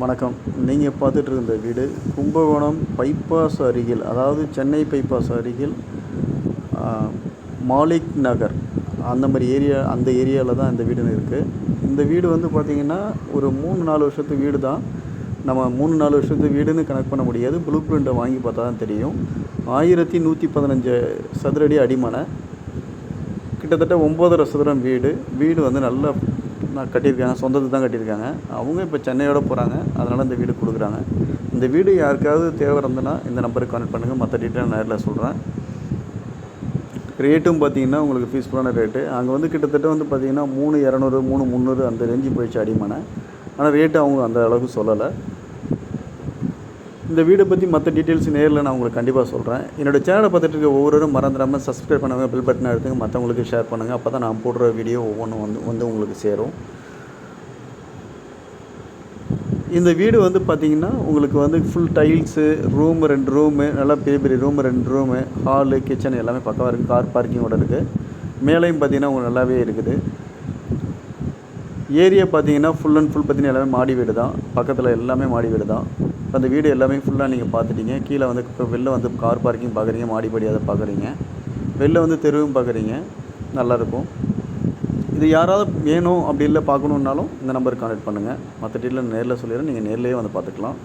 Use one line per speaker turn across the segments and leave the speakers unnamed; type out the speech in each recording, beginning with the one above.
வணக்கம். நீங்கள் பார்த்துட்டு இருந்த வீடு கும்பகோணம் பைபாஸ் அருகில், அதாவது சென்னை பைபாஸ் அருகில் மாலிக் நகர் அந்த ஏரியாவில் தான் இந்த வீடு இருக்குது. இந்த வீடு வந்து பார்த்திங்கன்னா ஒரு 3-4 வருஷத்து வீடு தான். நம்ம 3-4 வருஷத்து வீடுன்னு கணக்கு பண்ண முடியாது. ப்ளூ பிரிண்ட்டை வாங்கி பார்த்தா தான் தெரியும். 1115 சதுரடி அடிமனை, கிட்டத்தட்ட 9.5 சதுரம் வீடு. வீடு வந்து நல்லா கட்டியிருக்காங்க, சொந்தத்துக்கு தான் கட்டியிருக்காங்க. அவங்க இப்போ சென்னையோட போகிறாங்க, அதனால் இந்த வீடு கொடுக்குறாங்க. இந்த வீடு யாருக்காவது தேவை இருந்ததுன்னா இந்த நம்பருக்கு கான்டெக்ட் பண்ணுங்கள். மற்ற டீட்டெயில் நேரில் சொல்கிறேன். ரேட்டும் பார்த்திங்கன்னா உங்களுக்கு பீஸ்ஃபுல்லான ரேட்டு. அங்கே வந்து கிட்டத்தட்ட வந்து பார்த்திங்கன்னா 3200 3300 அந்த ரேஞ்சு போயிடுச்சு அடிமனை. ஆனால் ரேட்டு அவங்க அந்த அளவுக்கு சொல்லலை. இந்த வீடை பற்றி மற்ற டீட்டெயில்ஸ் நேரில் நான் உங்களுக்கு கண்டிப்பாக சொல்கிறேன். என்னோடய சேனலை பார்த்துட்டு இருக்க ஒவ்வொருவரும் மறந்துடாமல் சப்ஸ்கிரைப் பண்ணுங்கள், பெல் பட்டனை எடுத்துங்க, மற்றவங்களுக்கு ஷேர் பண்ணுங்கள். அப்போ தான் நான் போடுற வீடியோ ஒவ்வொன்றும் வந்து உங்களுக்கு சேரும். இந்த வீடு வந்து பார்த்திங்கன்னா உங்களுக்கு வந்து ஃபுல் டைல்ஸு, ரூமு 2 ரூமு, நல்லா பெரிய பெரிய ரூமு 2 ரூமு, ஹாலு, கிச்சன் எல்லாமே பக்கமாக இருக்குது. கார் பார்க்கிங்கோட இருக்குது. மேலேயும் பார்த்திங்கன்னா உங்களுக்கு நல்லாவே இருக்குது. ஏரியா பார்த்திங்கன்னா ஃபுல் அண்ட் ஃபுல் பார்த்திங்கன்னா எல்லாமே மாடி வீடு தான். பக்கத்தில் எல்லாமே மாடி வீடு தான். அந்த வீடு எல்லாமே ஃபுல்லாக நீங்கள் பார்த்துட்டீங்க. கீழே வந்து இப்போ வெளில வந்து கார் பார்க்கிங் பார்க்குறீங்க, மாடிப்படி அதை பார்க்குறீங்க, வெளில வந்து தெருவும் பார்க்குறீங்க. நல்லாயிருக்கும். இது யாராவது வேணும் அப்படி இல்லை பார்க்கணுன்னாலும் இந்த நம்பருக்கு கான்டெக்ட் பண்ணுங்கள். மற்ற டீட்டெயில் நேரில் சொல்லிடுறேன். நீங்கள் நேர்லேயே வந்து பார்த்துக்கலாம்.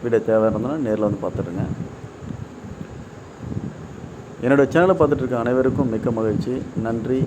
வீடு தேவை இருந்ததுன்னா நேரில் வந்து பார்த்துடுங்க. என்னோடய சேனலை பார்த்துட்டு இருக்க அனைவருக்கும் மிக்க மகிழ்ச்சி. நன்றி.